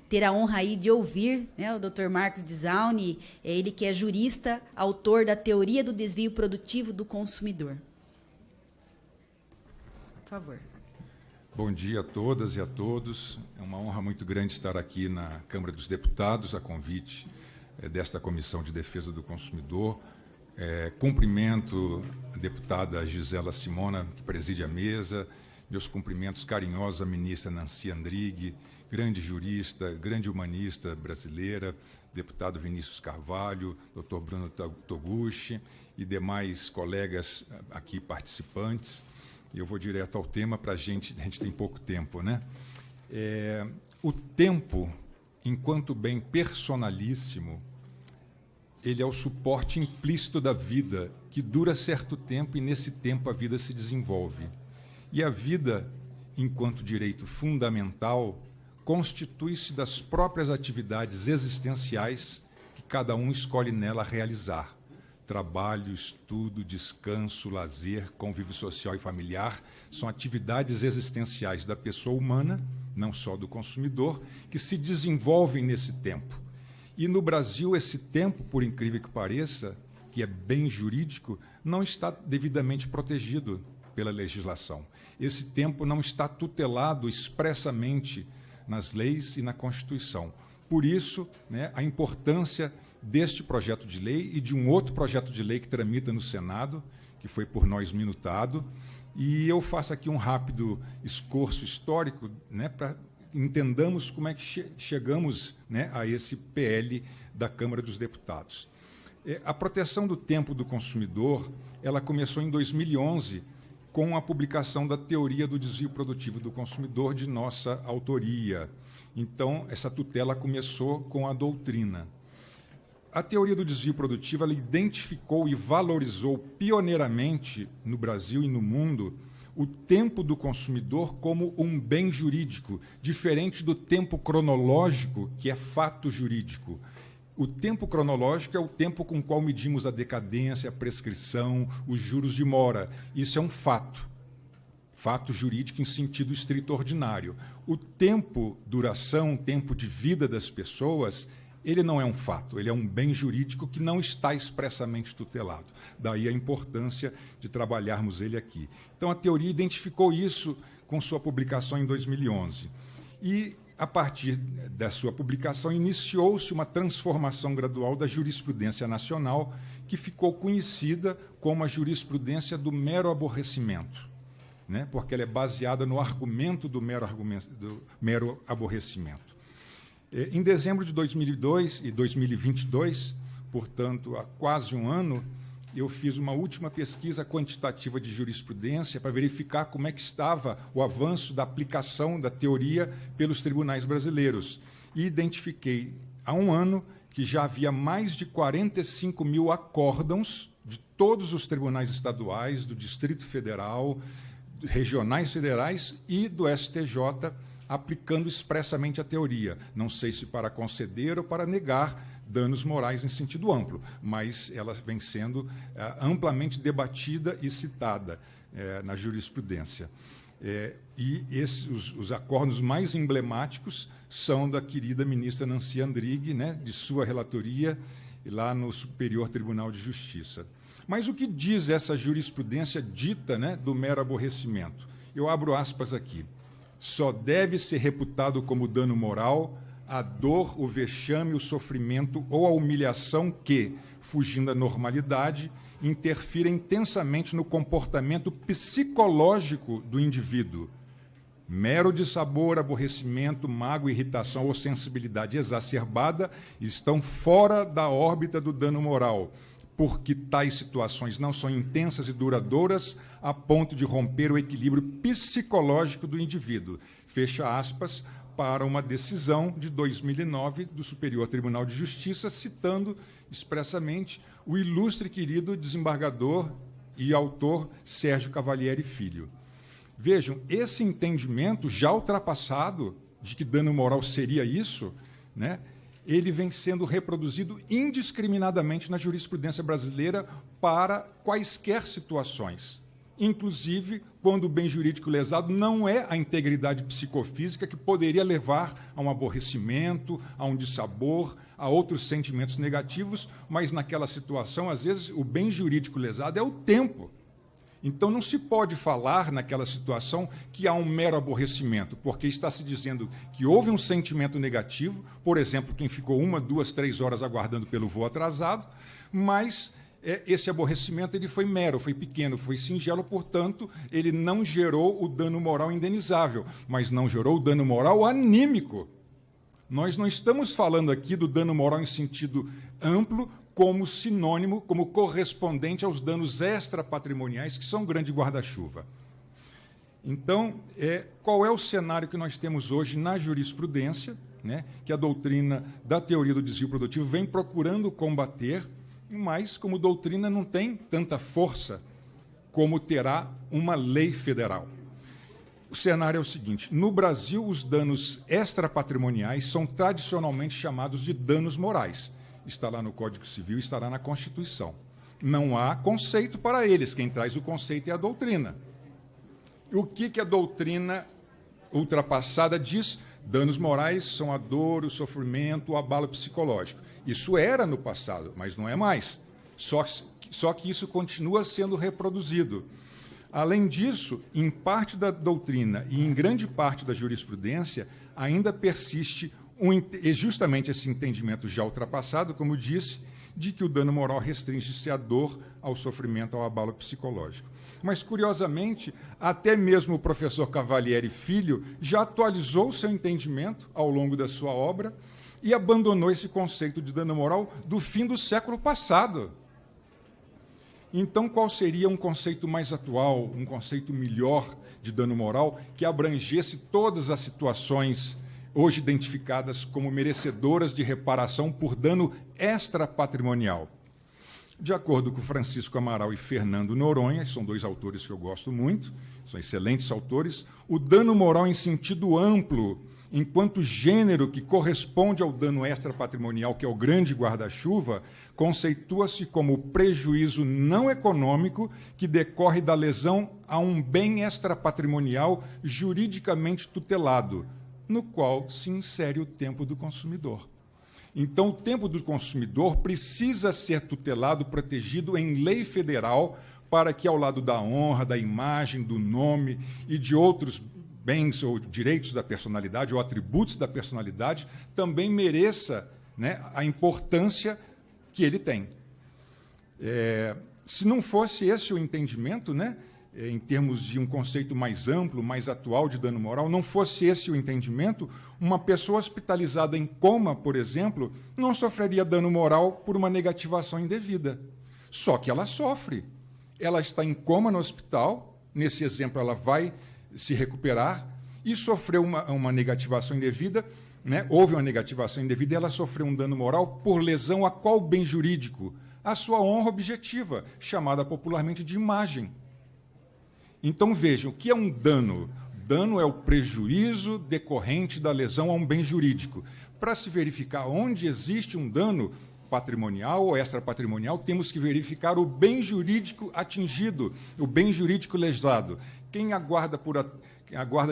ter a honra aí de ouvir, né, o Dr. Marcos Desaune, ele que é jurista, autor da Teoria do Desvio Produtivo do Consumidor. Por favor. Bom dia a todas e a todos. É uma honra muito grande estar aqui na Câmara dos Deputados, a convite desta Comissão de Defesa do Consumidor. Cumprimento a deputada Gisela Simona, que preside a mesa, meus cumprimentos carinhosos à ministra Nancy Andrighi, grande jurista, grande humanista brasileira, deputado Vinícius Carvalho, doutor Bruno Toguchi e demais colegas aqui participantes. Eu vou direto ao tema para a gente tem pouco tempo, né? O tempo, enquanto bem personalíssimo, ele é o suporte implícito da vida, que dura certo tempo e, nesse tempo, a vida se desenvolve. E a vida, enquanto direito fundamental, constitui-se das próprias atividades existenciais que cada um escolhe nela realizar. Trabalho, estudo, descanso, lazer, convívio social e familiar são atividades existenciais da pessoa humana, não só do consumidor, que se desenvolvem nesse tempo. E no Brasil, esse tempo, por incrível que pareça, que é bem jurídico, não está devidamente protegido pela legislação. Esse tempo não está tutelado expressamente nas leis e na Constituição. Por isso, né, a importância deste projeto de lei e de um outro projeto de lei que tramita no Senado, que foi por nós minutado. E eu faço aqui um rápido esforço histórico, né, para entendamos como é que chegamos, né, a esse PL da Câmara dos Deputados. A proteção do tempo do consumidor, ela começou em 2011 com a publicação da Teoria do Desvio Produtivo do Consumidor de nossa autoria. Então, essa tutela começou com a doutrina. A teoria do desvio produtivo, ela identificou e valorizou pioneiramente no Brasil e no mundo o tempo do consumidor como um bem jurídico, diferente do tempo cronológico, que é fato jurídico. O tempo cronológico é o tempo com o qual medimos a decadência, a prescrição, os juros de mora. Isso é um fato. Fato jurídico em sentido estrito ordinário. O tempo duração, tempo de vida das pessoas, ele não é um fato, ele é um bem jurídico que não está expressamente tutelado. Daí a importância de trabalharmos ele aqui. Então, a teoria identificou isso com sua publicação em 2011. E, a partir da sua publicação, iniciou-se uma transformação gradual da jurisprudência nacional, que ficou conhecida como a jurisprudência do mero aborrecimento, né? Porque ela é baseada no argumento do mero aborrecimento. Em dezembro de 2002 e 2022, portanto, há quase um ano, eu fiz uma última pesquisa quantitativa de jurisprudência para verificar como é que estava o avanço da aplicação da teoria pelos tribunais brasileiros. E identifiquei, há um ano, que já havia mais de 45 mil acórdãos de todos os tribunais estaduais, do Distrito Federal, regionais federais e do STJ, aplicando expressamente a teoria. Não sei se para conceder ou para negar danos morais em sentido amplo, mas ela vem sendo amplamente debatida e citada na jurisprudência. E os acordos mais emblemáticos são da querida ministra Nancy Andrighi, né, de sua relatoria, lá no Superior Tribunal de Justiça. Mas o que diz essa jurisprudência dita, né, do mero aborrecimento? Eu abro aspas aqui. Só deve ser reputado como dano moral a dor, o vexame, o sofrimento ou a humilhação que, fugindo da normalidade, interfira intensamente no comportamento psicológico do indivíduo. Mero dissabor, aborrecimento, mágoa, irritação ou sensibilidade exacerbada estão fora da órbita do dano moral, porque tais situações não são intensas e duradouras a ponto de romper o equilíbrio psicológico do indivíduo. Fecha aspas, para uma decisão de 2009 do Superior Tribunal de Justiça, citando expressamente o ilustre querido desembargador e autor Sérgio Cavalieri Filho. Vejam, esse entendimento já ultrapassado de que dano moral seria isso, né, ele vem sendo reproduzido indiscriminadamente na jurisprudência brasileira para quaisquer situações. inclusive quando o bem jurídico lesado não é a integridade psicofísica que poderia levar a um aborrecimento, a um dissabor, a outros sentimentos negativos, mas naquela situação, às vezes, o bem jurídico lesado é o tempo. Então, não se pode falar, naquela situação, que há um mero aborrecimento, porque está se dizendo que houve um sentimento negativo, por exemplo, quem ficou 1, 2, 3 horas aguardando pelo voo atrasado, mas esse aborrecimento ele foi mero, foi pequeno, foi singelo, portanto, ele não gerou o dano moral indenizável, mas não gerou o dano moral anímico. Nós não estamos falando aqui do dano moral em sentido amplo, como sinônimo, como correspondente aos danos extrapatrimoniais, que são um grande guarda-chuva. Então, qual é o cenário que nós temos hoje na jurisprudência, né, que a doutrina da teoria do desvio produtivo vem procurando combater, mas, como doutrina, não tem tanta força como terá uma lei federal. O cenário é o seguinte: no Brasil, os danos extrapatrimoniais são tradicionalmente chamados de danos morais. Está lá no Código Civil, estará na Constituição. Não há conceito para eles, quem traz o conceito é a doutrina. O que a doutrina ultrapassada diz? Danos morais são a dor, o sofrimento, o abalo psicológico. Isso era no passado, mas não é mais. Só que isso continua sendo reproduzido. Além disso, em parte da doutrina e em grande parte da jurisprudência, ainda persiste justamente esse entendimento já ultrapassado, como disse, de que o dano moral restringe-se à dor, ao sofrimento, ao abalo psicológico. Mas, curiosamente, até mesmo o professor Cavalieri Filho já atualizou seu entendimento ao longo da sua obra e abandonou esse conceito de dano moral do fim do século passado. Então, qual seria um conceito mais atual, um conceito melhor de dano moral que abrangesse todas as situações hoje identificadas como merecedoras de reparação por dano extrapatrimonial? De acordo com Francisco Amaral e Fernando Noronha, que são 2 autores que eu gosto muito, são excelentes autores, o dano moral em sentido amplo, enquanto gênero que corresponde ao dano extrapatrimonial, que é o grande guarda-chuva, conceitua-se como prejuízo não econômico que decorre da lesão a um bem extrapatrimonial juridicamente tutelado, no qual se insere o tempo do consumidor. Então, o tempo do consumidor precisa ser tutelado, protegido em lei federal, para que, ao lado da honra, da imagem, do nome e de outros bens ou direitos da personalidade ou atributos da personalidade, também mereça, né, a importância que ele tem. Se não fosse esse o entendimento, né, em termos de um conceito mais amplo, mais atual de dano moral, não fosse esse o entendimento, uma pessoa hospitalizada em coma, por exemplo, não sofreria dano moral por uma negativação indevida. Só que ela sofre. Ela está em coma no hospital, nesse exemplo ela vai se recuperar, e sofreu uma negativação indevida, né? Houve uma negativação indevida e ela sofreu um dano moral por lesão a qual bem jurídico? A sua honra objetiva, chamada popularmente de imagem. Então, vejam, o que é um dano? Dano é o prejuízo decorrente da lesão a um bem jurídico. Para se verificar onde existe um dano patrimonial ou extrapatrimonial, temos que verificar o bem jurídico atingido, o bem jurídico lesado. Quem aguarda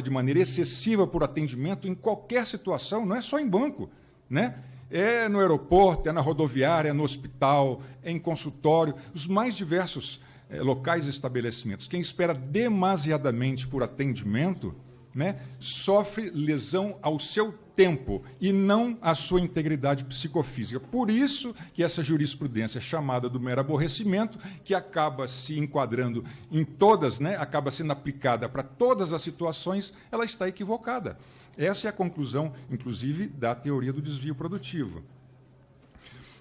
de maneira excessiva por atendimento em qualquer situação, não é só em banco, né? É no aeroporto, é na rodoviária, é no hospital, é em consultório, os mais diversos locais e estabelecimentos. Quem espera demasiadamente por atendimento, né, sofre lesão ao seu tempo e não à sua integridade psicofísica. Por isso que essa jurisprudência chamada do mero aborrecimento, que acaba se enquadrando em todas, né, acaba sendo aplicada para todas as situações, ela está equivocada. Essa é a conclusão, inclusive, da teoria do desvio produtivo.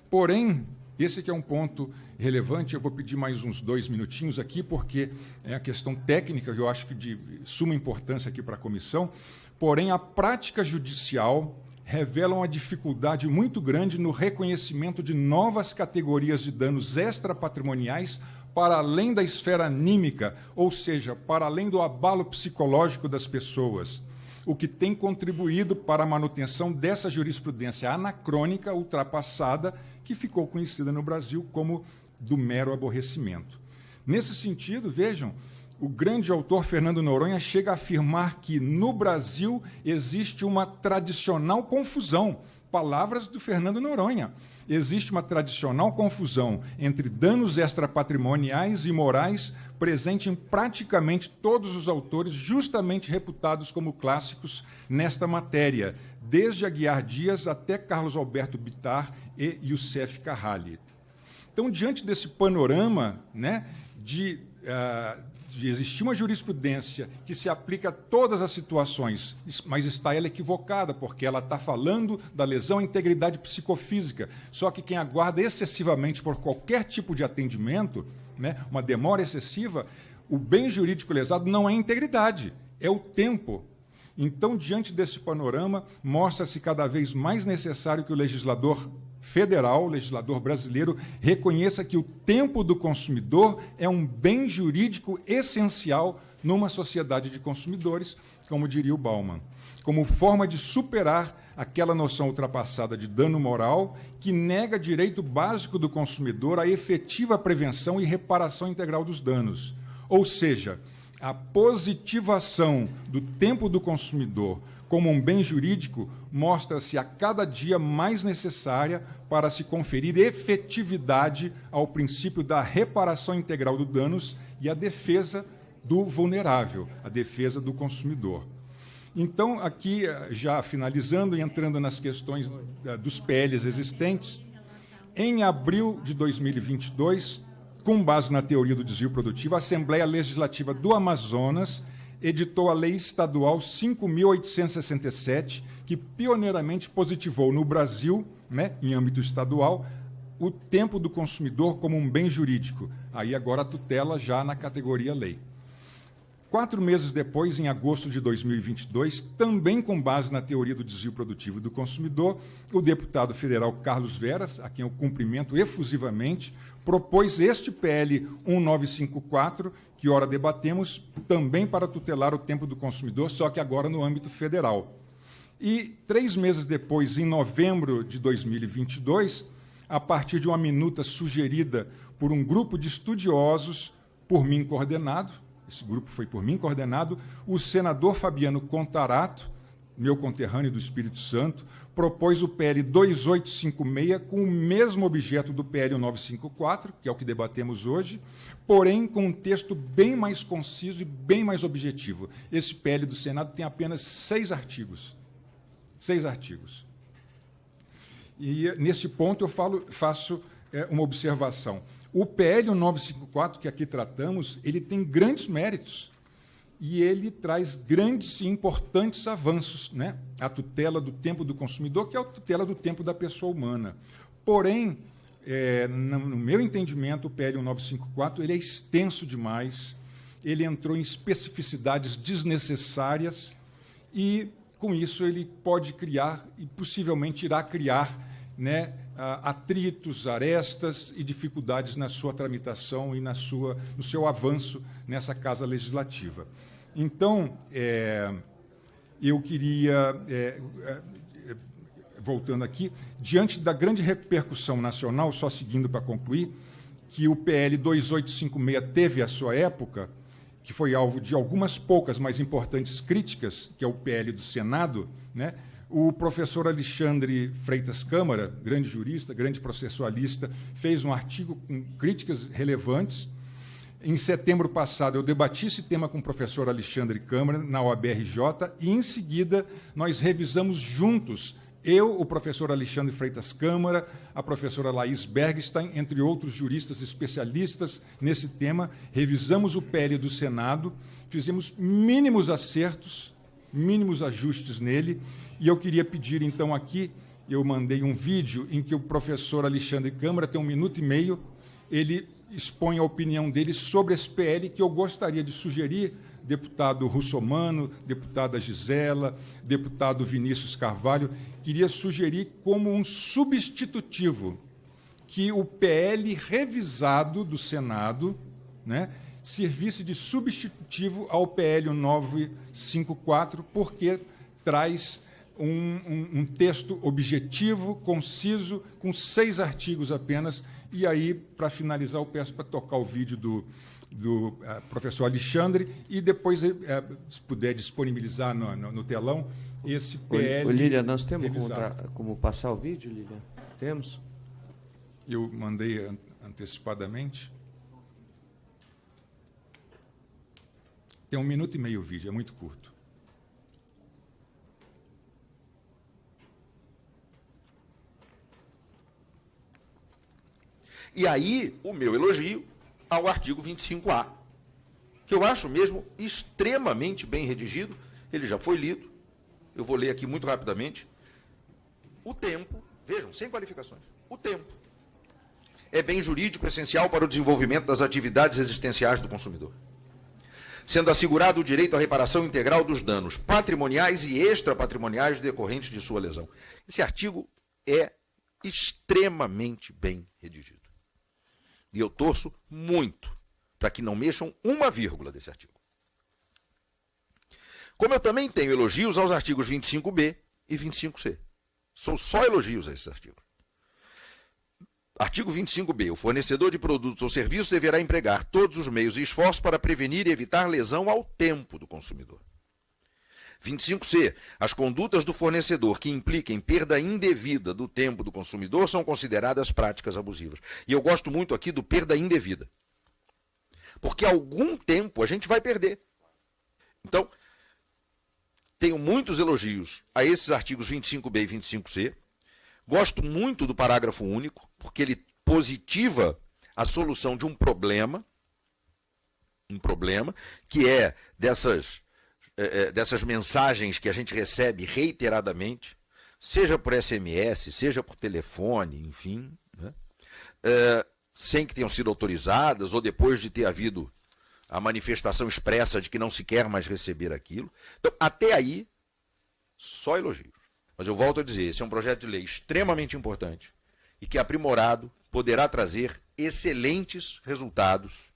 Porém, esse aqui é um ponto relevante, eu vou pedir mais uns 2 minutinhos aqui, porque é a questão técnica, que eu acho que de suma importância aqui para a comissão, porém a prática judicial revela uma dificuldade muito grande no reconhecimento de novas categorias de danos extrapatrimoniais para além da esfera anímica, ou seja, para além do abalo psicológico das pessoas, o que tem contribuído para a manutenção dessa jurisprudência anacrônica, ultrapassada, que ficou conhecida no Brasil como do mero aborrecimento. Nesse sentido, vejam, o grande autor Fernando Noronha chega a afirmar que no Brasil existe uma tradicional confusão. Palavras do Fernando Noronha. Existe uma tradicional confusão entre danos extrapatrimoniais e morais presente em praticamente todos os autores justamente reputados como clássicos nesta matéria, desde Aguiar Dias até Carlos Alberto Bittar e Youssef Carrali. Então, diante desse panorama, né, de existir uma jurisprudência que se aplica a todas as situações, mas está ela equivocada, porque ela está falando da lesão à integridade psicofísica. Só que quem aguarda excessivamente por qualquer tipo de atendimento, né, uma demora excessiva, o bem jurídico lesado não é integridade, é o tempo. Então, diante desse panorama, mostra-se cada vez mais necessário que o legislador federal, o legislador brasileiro, reconheça que o tempo do consumidor é um bem jurídico essencial numa sociedade de consumidores, como diria o Bauman, como forma de superar aquela noção ultrapassada de dano moral que nega direito básico do consumidor à efetiva prevenção e reparação integral dos danos. Ou seja, a positivação do tempo do consumidor como um bem jurídico mostra-se a cada dia mais necessária para se conferir efetividade ao princípio da reparação integral dos danos e a defesa do vulnerável, a defesa do consumidor. Então, aqui, já finalizando e entrando nas questões dos PLs existentes, em abril de 2022, com base na teoria do desvio produtivo, a Assembleia Legislativa do Amazonas editou a Lei Estadual 5.867, que pioneiramente positivou no Brasil, né, em âmbito estadual, o tempo do consumidor como um bem jurídico. Aí agora a tutela já na categoria lei. 4 meses depois, em agosto de 2022, também com base na teoria do desvio produtivo do consumidor, o deputado federal Carlos Veras, a quem eu cumprimento efusivamente, propôs este PL 1954, que ora debatemos, também para tutelar o tempo do consumidor, só que agora no âmbito federal. E 3 meses depois, em novembro de 2022, a partir de uma minuta sugerida por um grupo de estudiosos, por mim coordenado, esse grupo foi por mim coordenado, o senador Fabiano Contarato, meu conterrâneo do Espírito Santo, propôs o PL 2856 com o mesmo objeto do PL 954, que é o que debatemos hoje, porém com um texto bem mais conciso e bem mais objetivo. Esse PL do Senado tem apenas 6 artigos. 6 artigos. E, nesse ponto, eu faço uma observação. O PL 954, que aqui tratamos, ele tem grandes méritos e ele traz grandes e importantes avanços, né? A tutela do tempo do consumidor, que é a tutela do tempo da pessoa humana. Porém, no meu entendimento, o PL 954 ele é extenso demais, ele entrou em especificidades desnecessárias e, com isso, ele pode criar, e possivelmente irá criar, né, atritos, arestas e dificuldades na sua tramitação e no seu avanço nessa casa legislativa. Então, eu queria, voltando aqui, diante da grande repercussão nacional, só seguindo para concluir, que o PL 2856 teve à sua época, que foi alvo de algumas poucas, mas importantes críticas, que é o PL do Senado, né? O professor Alexandre Freitas Câmara, grande jurista, grande processualista, fez um artigo com críticas relevantes. Em setembro passado, eu debati esse tema com o professor Alexandre Câmara, na OAB-RJ, e, em seguida, nós revisamos juntos, eu, o professor Alexandre Freitas Câmara, a professora Laís Bergstein, entre outros juristas especialistas nesse tema, revisamos o PL do Senado, fizemos mínimos acertos, mínimos ajustes nele, e eu queria pedir, então, aqui, eu mandei um vídeo em que o professor Alexandre Câmara tem 1 minuto e meio, ele expõe a opinião dele sobre esse PL, que eu gostaria de sugerir, deputado Russomano, deputada Gisela, deputado Vinícius Carvalho, queria sugerir como um substitutivo que o PL revisado do Senado, né, servisse de substitutivo ao PL 954, porque traz um texto objetivo, conciso, com 6 artigos apenas. E aí, para finalizar, eu peço para tocar o vídeo do professor Alexandre, e depois, se puder disponibilizar no telão, esse PL. Ô, Lília, nós temos como passar o vídeo, Lília? Temos? Eu mandei antecipadamente. Tem 1 minuto e meio o vídeo, é muito curto. E aí, o meu elogio ao artigo 25A, que eu acho mesmo extremamente bem redigido, ele já foi lido, eu vou ler aqui muito rapidamente. O tempo, vejam, sem qualificações, o tempo é bem jurídico essencial para o desenvolvimento das atividades existenciais do consumidor, sendo assegurado o direito à reparação integral dos danos patrimoniais e extrapatrimoniais decorrentes de sua lesão. Esse artigo é extremamente bem redigido. E eu torço muito para que não mexam uma vírgula desse artigo. Como eu também tenho elogios aos artigos 25B e 25C. São só elogios a esses artigos. Artigo 25B. O fornecedor de produtos ou serviços deverá empregar todos os meios e esforços para prevenir e evitar lesão ao tempo do consumidor. 25C. As condutas do fornecedor que impliquem perda indevida do tempo do consumidor são consideradas práticas abusivas. E eu gosto muito aqui do perda indevida. Porque algum tempo a gente vai perder. Então, tenho muitos elogios a esses artigos 25B e 25C. Gosto muito do parágrafo único, porque ele positiva a solução de um problema que é dessas mensagens que a gente recebe reiteradamente, seja por SMS, seja por telefone, enfim, né? Sem que tenham sido autorizadas ou depois de ter havido a manifestação expressa de que não se quer mais receber aquilo. Então, até aí, só elogios. Mas eu volto a dizer, esse é um projeto de lei extremamente importante e que, aprimorado, poderá trazer excelentes resultados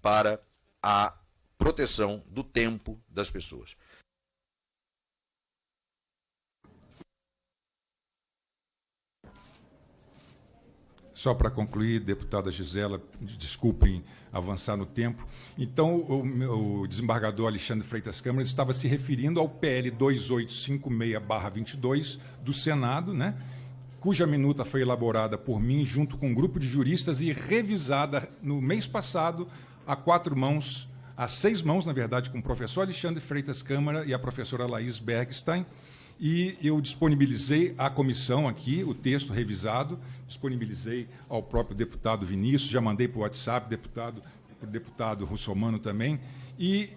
para a proteção do tempo das pessoas. Só para concluir, deputada Gisela, desculpem avançar no tempo. Então, o desembargador Alexandre Freitas Câmara estava se referindo ao PL 2856/22 do Senado, né, cuja minuta foi elaborada por mim junto com um grupo de juristas e revisada no mês passado a 6 mãos, na verdade, com o professor Alexandre Freitas Câmara e a professora Laís Bergstein. E eu disponibilizei à comissão aqui o texto revisado, disponibilizei ao próprio deputado Vinícius, já mandei para o WhatsApp, para o deputado Russomano também, e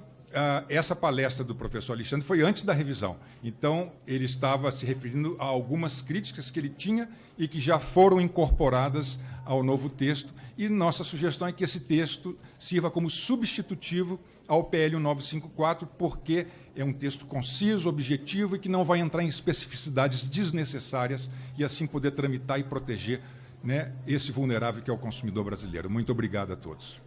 essa palestra do professor Alexandre foi antes da revisão. Então, ele estava se referindo a algumas críticas que ele tinha e que já foram incorporadas ao novo texto, e nossa sugestão é que esse texto sirva como substitutivo ao PL 1954, porque é um texto conciso, objetivo e que não vai entrar em especificidades desnecessárias e assim poder tramitar e proteger, né, esse vulnerável que é o consumidor brasileiro. Muito obrigado a todos.